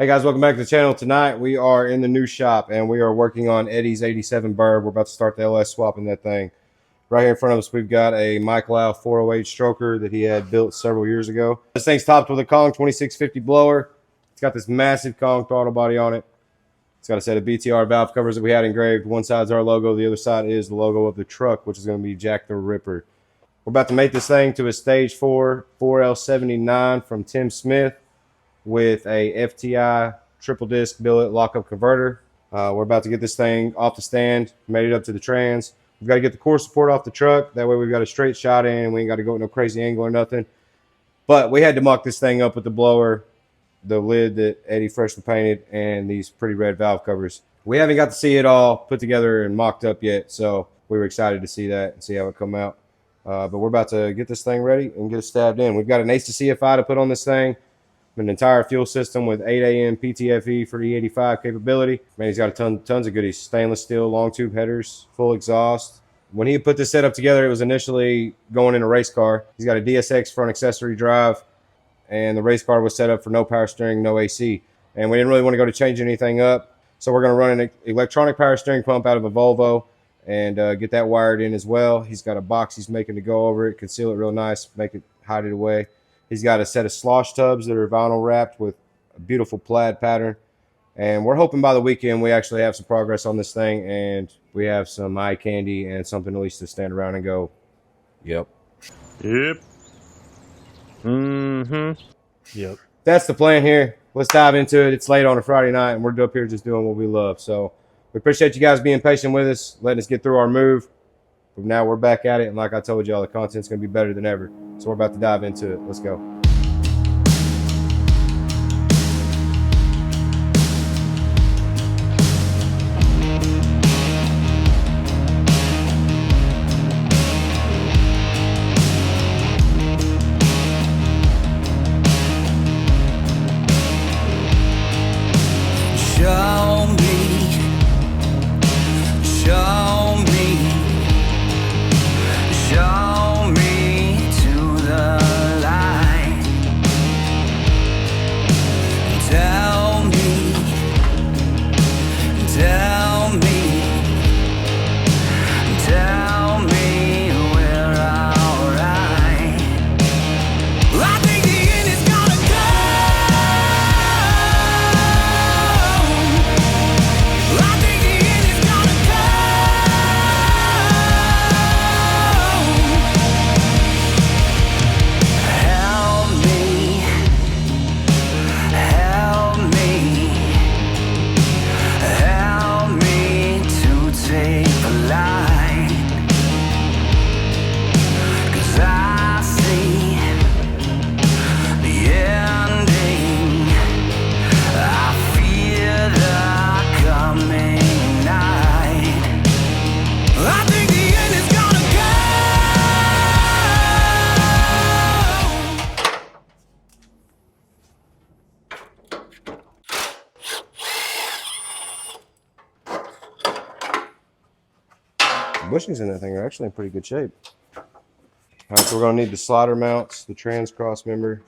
Hey guys, welcome back to the channel. Tonight we are in the new shop and we are working on Eddy's 87 Burb. We're about to start the LS swapping that thing. Right here in front of us, we've got a Mike Lough 408 stroker that he had built several years ago. This thing's topped with a Kong 2650 blower. It's got this massive Kong throttle body on it. It's got a set of BTR valve covers that we had engraved. One side's our logo, the other side is the logo of the truck, which is going to be Jack the Ripper. We're about to make this thing to a stage 4 4L79 from Tim Smith with a FTI triple disc billet lockup converter. We're about to get this thing off the stand, made it up to the trans. We've got to get the core support off the truck. That way we've got a straight shot in. We ain't got to go with no crazy angle or nothing. But we had to muck this thing up with the blower, the lid that Eddy freshly painted, and these pretty red valve covers. We haven't got to see it all put together and mocked up yet, so we were excited to see that and see how it come out. But we're about to get this thing ready and get it stabbed in. We've got an ACE to CFI to put on this thing, an entire fuel system with 8 AM PTFE for E85 capability. Man, he's got tons of goodies. Stainless steel, long tube headers, full exhaust. When he put this setup together, it was initially going in a race car. He's got a DSX front accessory drive, and the race car was set up for no power steering, no AC. And we didn't really want to go to change anything up, so we're going to run an electronic power steering pump out of a Volvo and get that wired in as well. He's got a box he's making to go over it, conceal it real nice, make it, hide it away. He's got a set of slosh tubs that are vinyl wrapped with a beautiful plaid pattern. And we're hoping by the weekend we actually have some progress on this thing and we have some eye candy and something at least to stand around and go, yep. Yep. Yep. That's the plan here. Let's dive into it. It's late on a Friday night and we're up here just doing what we love. So we appreciate you guys being patient with us, letting us get through our move. But now we're back at it. And like I told y'all, the content's going to be better than ever. So we're about to dive into it. Let's go. Bushings in that thing are actually in pretty good shape. All right, so we're going to need the slider mounts, the trans cross member.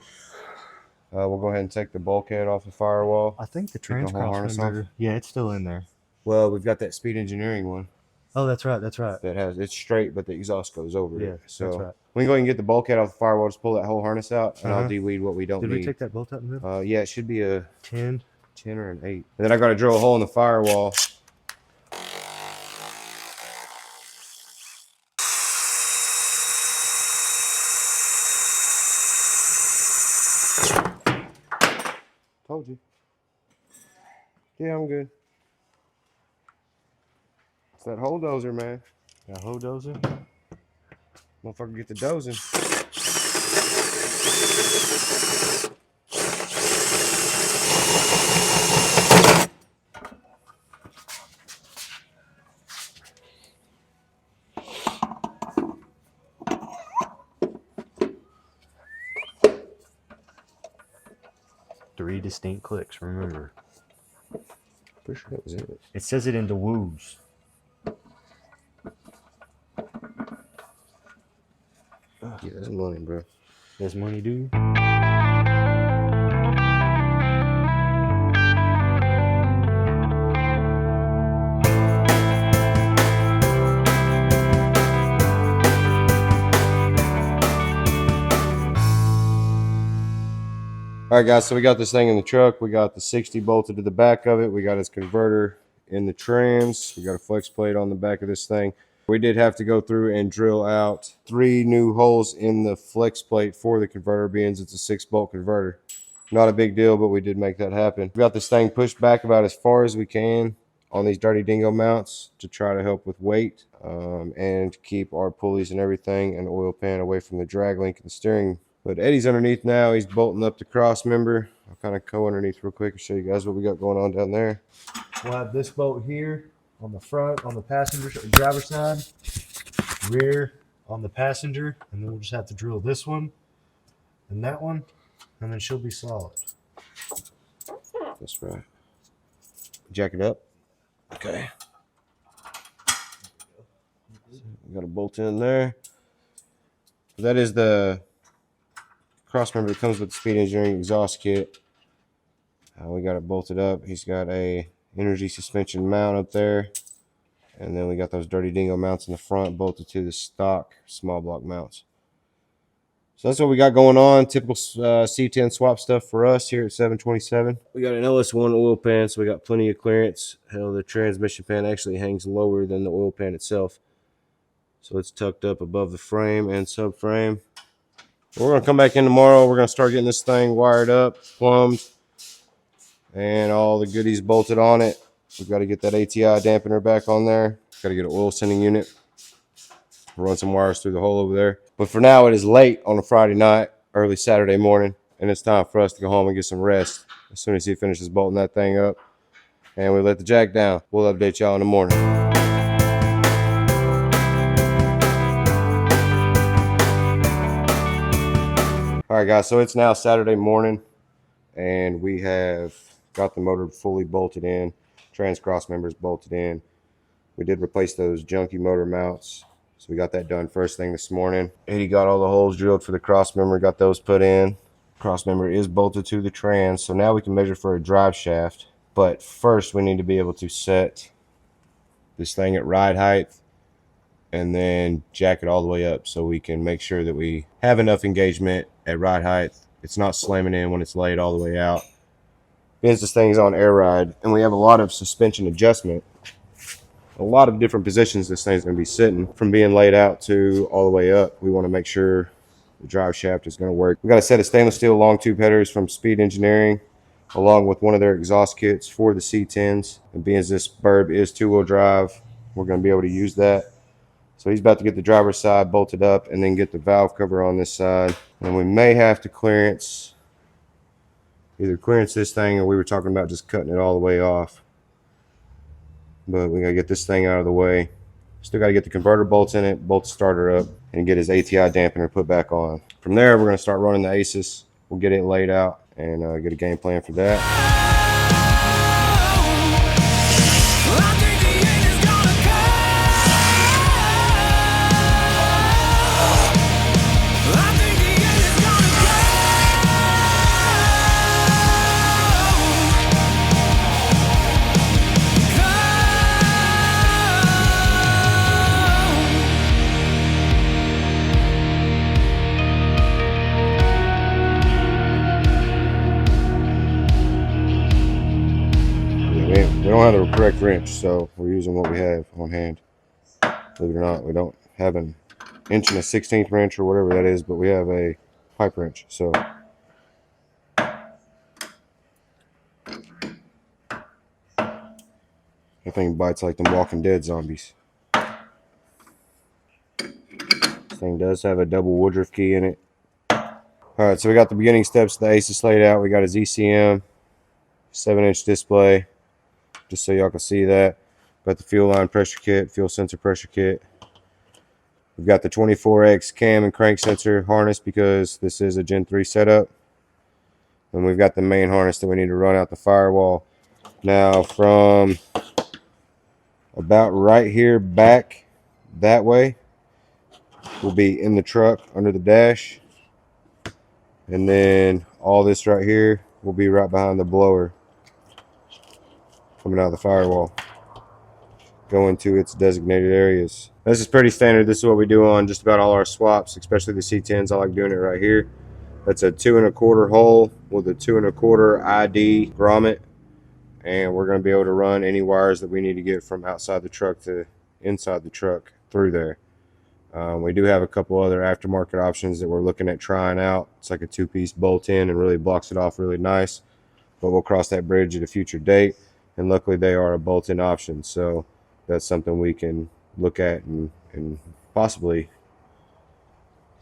We'll go ahead and take the bulkhead off the firewall. I think the trans cross member, yeah, it's still in there. Well, we've got that Speed Engineering one. Oh, that's right, that's right. That has, it's straight, but the exhaust goes over it. So that's right. We can go ahead and get the bulkhead off the firewall, just pull that whole harness out, and I'll de-weed what we don't need. Did we take that bolt out in the middle? Yeah, it should be a 10 or an 8. And then I got to drill a hole in the firewall. Told you. Yeah, I'm good. It's that hole dozer, man. Got a hole dozer? Motherfucker get the dozing. Three distinct clicks, remember. Pretty sure that was it. It says it in the woos. Yeah, that's money, bro. That's money, dude. All right, guys, so we got this thing in the truck. We got the 60 bolted to the back of it. We got its converter in the trans. We got a flex plate on the back of this thing. We did have to go through and drill out 3 new holes in the flex plate for the converter, being it's a 6-bolt converter. Not a big deal, but we did make that happen. We got this thing pushed back about as far as we can on these dirty dingo mounts to try to help with weight and keep our pulleys and everything and oil pan away from the drag link and the steering. But Eddie's underneath now. He's bolting up the cross member. I'll kind of go underneath real quick and show you guys what we got going on down there. We'll have this bolt here on the front, on the passenger driver side, rear on the passenger, and then we'll just have to drill this one and that one, and then she'll be solid. That's right. Jack it up. Okay. We got a bolt in there. That is the cross member that comes with the Speed Engineering exhaust kit. We got it bolted up. He's got a energy suspension mount up there, and then we got those dirty dingo mounts in the front bolted to the stock small block mounts. So that's what we got going on. Typical C10 swap stuff for us here at 727. We got an LS1 oil pan, so we got plenty of clearance. Hell, the transmission pan actually hangs lower than the oil pan itself, so it's tucked up above the frame and subframe. We're going to come back in tomorrow. We're going to start getting this thing wired up, plumbed, and all the goodies bolted on it. We've got to get that ATI dampener back on there. Got to get an oil sending unit. Run some wires through the hole over there. But for now, it is late on a Friday night, early Saturday morning, and it's time for us to go home and get some rest as soon as he finishes bolting that thing up. And we let the jack down. We'll update y'all in the morning. All right, guys, so it's now Saturday morning, and we have got the motor fully bolted in, trans cross members bolted in. We did replace those junky motor mounts, so we got that done first thing this morning. Eddy got all the holes drilled for the cross member, got those put in. Cross member is bolted to the trans, so now we can measure for a drive shaft. But first, we need to be able to set this thing at ride height and then jack it all the way up so we can make sure that we have enough engagement at ride height. It's not slamming in when it's laid all the way out. Because this thing's on air ride, and we have a lot of suspension adjustment. A lot of different positions this thing's going to be sitting, from being laid out to all the way up. We want to make sure the drive shaft is going to work. We got a set of stainless steel long tube headers from Speed Engineering, along with one of their exhaust kits for the C10s. And being as this burb is 2-wheel drive, we're going to be able to use that. So he's about to get the driver's side bolted up and then get the valve cover on this side. And we may have to either clearance this thing, or we were talking about just cutting it all the way off. But we got to get this thing out of the way. Still got to get the converter bolts in it, bolt the starter up, and get his ATI dampener put back on. From there, we're going to start running the ACES. We'll get it laid out and get a game plan for that. We don't have the correct wrench, so we're using what we have on hand. Believe it or not, we don't have an 1 1/16 wrench or whatever that is, but we have a pipe wrench. So that thing bites like them Walking Dead zombies. This thing does have a double Woodruff key in it. Alright, so we got the beginning steps of the ACES laid out. We got his ECM, 7-inch display, just so y'all can see that. Got the fuel line pressure kit, fuel sensor pressure kit. We've got the 24X cam and crank sensor harness because this is a Gen 3 setup. And we've got the main harness that we need to run out the firewall. Now from about right here back that way will be in the truck under the dash. And then all this right here will be right behind the blower coming out of the firewall, going to its designated areas. This is pretty standard. This is what we do on just about all our swaps, especially the C10s. I like doing it right here. That's a 2 1/4 hole with a 2 1/4 ID grommet, and we're going to be able to run any wires that we need to get from outside the truck to inside the truck through there. We do have a couple other aftermarket options that we're looking at trying out. It's like a 2-piece bolt-in and really blocks it off really nice, but we'll cross that bridge at a future date, and luckily they are a bolt-in option, so that's something we can look at and possibly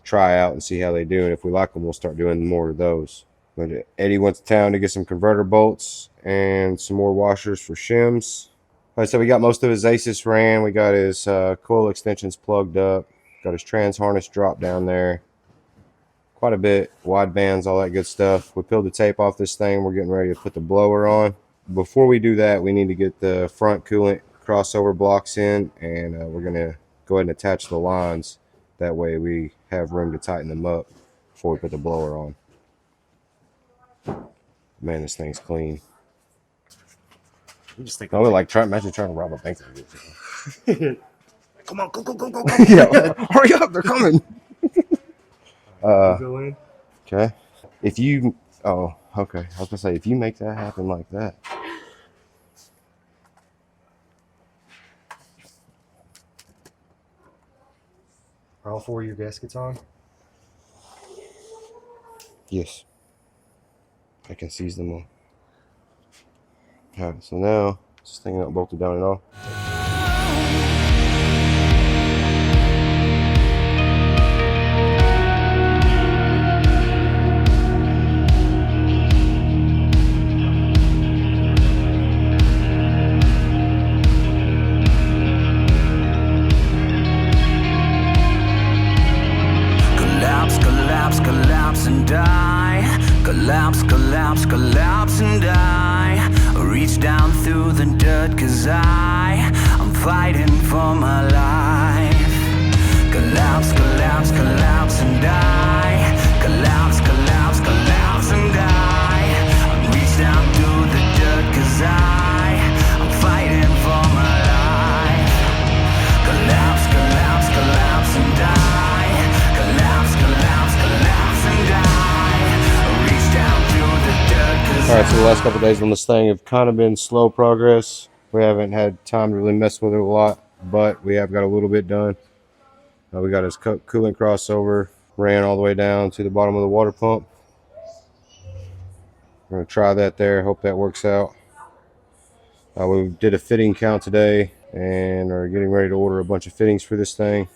try out and see how they do, and if we like them, we'll start doing more of those. But Eddie went to town to get some converter bolts and some more washers for shims. All right, so we got most of his ACES ran. We got his coil extensions plugged up, got his trans harness dropped down there quite a bit, wide bands, all that good stuff. We peeled the tape off this thing. We're getting ready to put the blower on. Before we do that, we need to get the front coolant crossover blocks in, and we're going to go ahead and attach the lines. That way we have room to tighten them up before we put the blower on. Man, this thing's clean. I'm just I would like imagine trying to rob a bank. Come on, go. Yeah, hurry up, they're coming. Go in. Okay. If you, oh, okay. I was gonna say, if you make that happen like that. Are all 4 of your gaskets on? Yes. I can seize them all. Alright, so now this thing not bolted down at all. Collapse and die. Collapse and die. Reach down through the dirt, 'cause I'm fighting for my life. Collapse and die. Collapse and die. Reach down through the dirt, 'cause I'm fighting for my life. Collapse and die. Collapse and die. Reach down through the dirt, 'cause Alright, so the last couple of days on this thing have kind of been slow progress. We haven't had time to really mess with it a lot, but we have got a little bit done. We got his coolant crossover, ran all the way down to the bottom of the water pump. We're going to try that there, hope that works out. We did a fitting count today and are getting ready to order a bunch of fittings for this thing.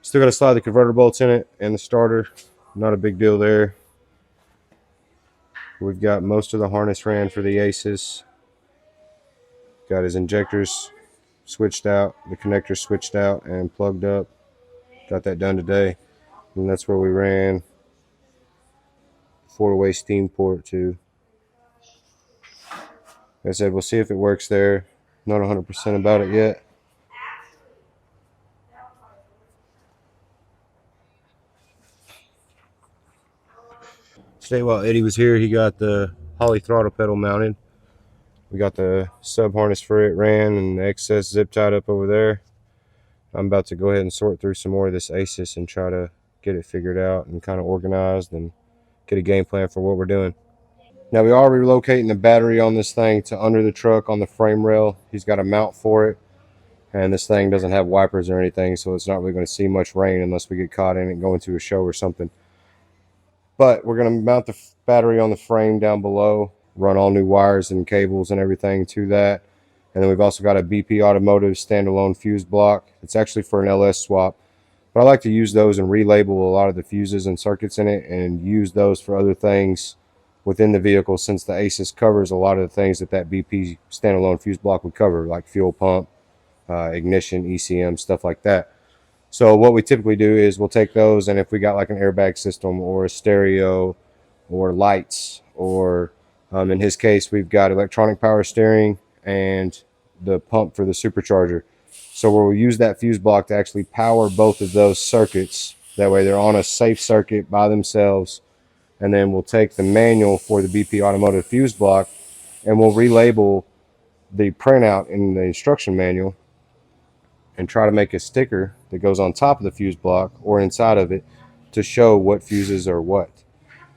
Still got to slide the converter bolts in it and the starter. Not a big deal there. We've got most of the harness ran for the ACES. Got his injectors switched out, the connectors switched out and plugged up. Got that done today. And that's where we ran 4-way steam port to. Like I said, we'll see if it works there. Not 100% about it yet. Today while Eddie was here, he got the Holly throttle pedal mounted. We got the sub harness for it ran and the excess zip tied up over there. I'm about to go ahead and sort through some more of this ACES and try to get it figured out and kind of organized and get a game plan for what we're doing. Now we are relocating the battery on this thing to under the truck on the frame rail. He's got a mount for it, and this thing doesn't have wipers or anything, so it's not really going to see much rain unless we get caught in it going to a show or something. But we're going to mount the battery on the frame down below, run all new wires and cables and everything to that. And then we've also got a BP Automotive standalone fuse block. It's actually for an LS swap, but I like to use those and relabel a lot of the fuses and circuits in it and use those for other things within the vehicle, since the ACES covers a lot of the things that BP standalone fuse block would cover, like fuel pump, ignition, ECM, stuff like that. So what we typically do is we'll take those, and if we got like an airbag system or a stereo or lights, or in his case we've got electronic power steering and the pump for the supercharger. So we'll use that fuse block to actually power both of those circuits. That way they're on a safe circuit by themselves. And then we'll take the manual for the BP Automotive fuse block and we'll relabel the printout in the instruction manual and try to make a sticker that goes on top of the fuse block or inside of it to show what fuses are what.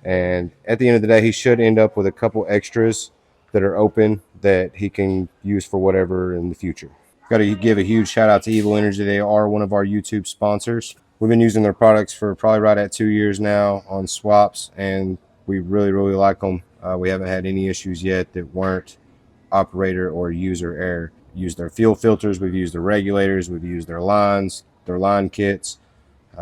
And at the end of the day, he should end up with a couple extras that are open that he can use for whatever in the future. Got to give a huge shout out to Evil Energy. They are one of our YouTube sponsors. We've been using their products for probably right at 2 years now on swaps, and we really, really like them. We haven't had any issues yet that weren't operator or user error. Used their fuel filters, we've used their regulators, we've used their lines, their line kits.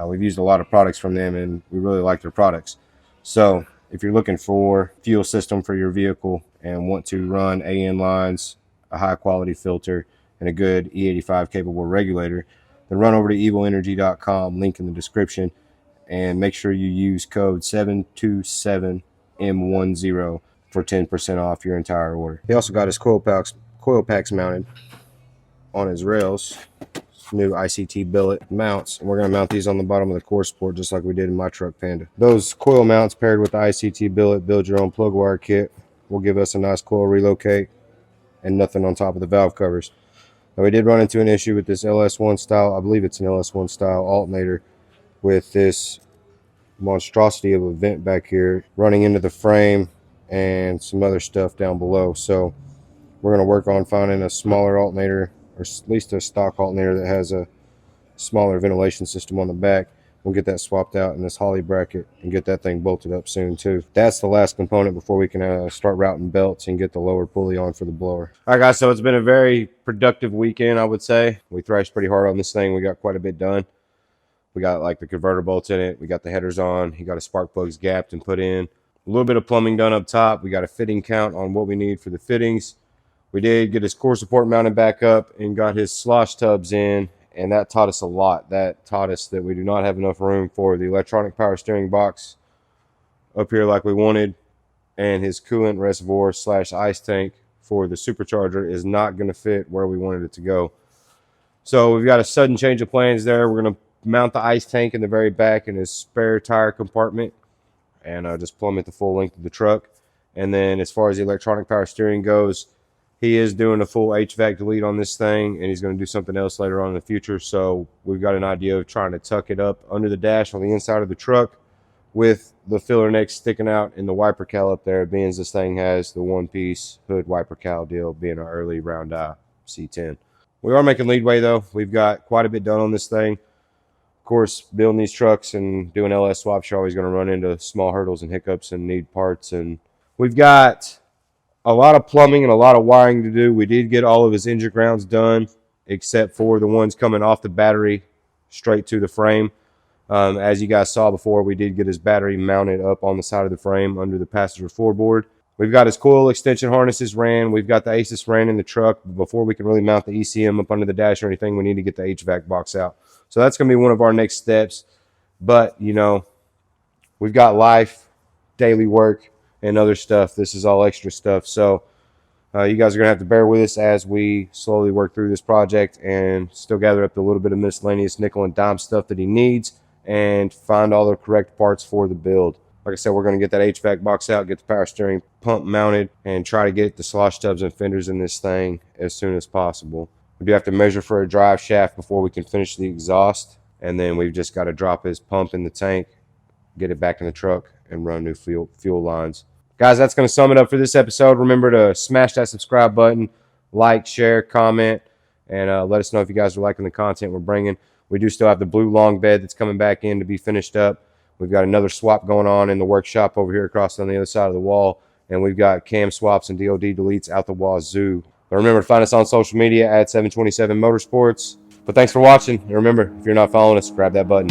We've used a lot of products from them, and we really like their products. So if you're looking for fuel system for your vehicle and want to run AN lines, a high quality filter, and a good E85 capable regulator, then run over to evilenergy.com, link in the description, and make sure you use code 727M10 for 10% off your entire order. He also got his coil packs mounted on his rails. New ICT billet mounts, and we're going to mount these on the bottom of the core support just like we did in my truck Panda. Those coil mounts paired with the ICT billet build your own plug wire kit will give us a nice coil relocate and nothing on top of the valve covers. Now we did run into an issue with this LS1 style, I believe it's an LS1 style alternator, with this monstrosity of a vent back here running into the frame and some other stuff down below. So we're going to work on finding a smaller alternator, or at least a stock alternator that has a smaller ventilation system on the back. We'll get that swapped out in this Holly bracket and get that thing bolted up soon too. That's the last component before we can start routing belts and get the lower pulley on for the blower. All right guys, so it's been a very productive weekend, I would say. We thrashed pretty hard on this thing. We got quite a bit done. We got like the converter bolts in it. We got the headers on. He got his spark plugs gapped and put in. A little bit of plumbing done up top. We got a fitting count on what we need for the fittings. We did get his core support mounted back up and got his slosh tubs in, and that taught us a lot. That taught us that we do not have enough room for the electronic power steering box up here like we wanted, and his coolant reservoir / ice tank for the Supercharger is not going to fit where we wanted it to go. So we've got a sudden change of plans there. We're going to mount the ice tank in the very back in his spare tire compartment and just plumb it the full length of the truck. And then as far as the electronic power steering goes, he is doing a full HVAC delete on this thing, and he's going to do something else later on in the future. So we've got an idea of trying to tuck it up under the dash on the inside of the truck with the filler neck sticking out in the wiper cowl up there, being as this thing has the one-piece hood wiper cowl deal, being an early round eye C10. We are making leadway, though. We've got quite a bit done on this thing. Of course, building these trucks and doing LS swaps, you're always going to run into small hurdles and hiccups and need parts. And we've got a lot of plumbing and a lot of wiring to do. We did get all of his engine grounds done, except for the ones coming off the battery straight to the frame. As you guys saw before, we did get his battery mounted up on the side of the frame under the passenger floorboard. We've got his coil extension harnesses ran. We've got the ACES ran in the truck. But before we can really mount the ECM up under the dash or anything, we need to get the HVAC box out. So that's going to be one of our next steps. But, you know, we've got life, daily work, and other stuff. This is all extra stuff. So you guys are going to have to bear with us as we slowly work through this project and still gather up the little bit of miscellaneous nickel and dime stuff that he needs and find all the correct parts for the build. Like I said, we're going to get that HVAC box out, get the power steering pump mounted, and try to get the slosh tubs and fenders in this thing as soon as possible. We do have to measure for a drive shaft before we can finish the exhaust, and then we've just got to drop his pump in the tank, get it back in the truck, and run new fuel lines. Guys, that's going to sum it up for this episode. Remember to smash that subscribe button, like, share, comment, and let us know if you guys are liking the content we're bringing. We do still have the blue long bed that's coming back in to be finished up. We've got another swap going on in the workshop over here across on the other side of the wall, and we've got cam swaps and DOD deletes out the wazoo. But remember to find us on social media at 727 Motorsports. But thanks for watching, and remember, if you're not following us, grab that button.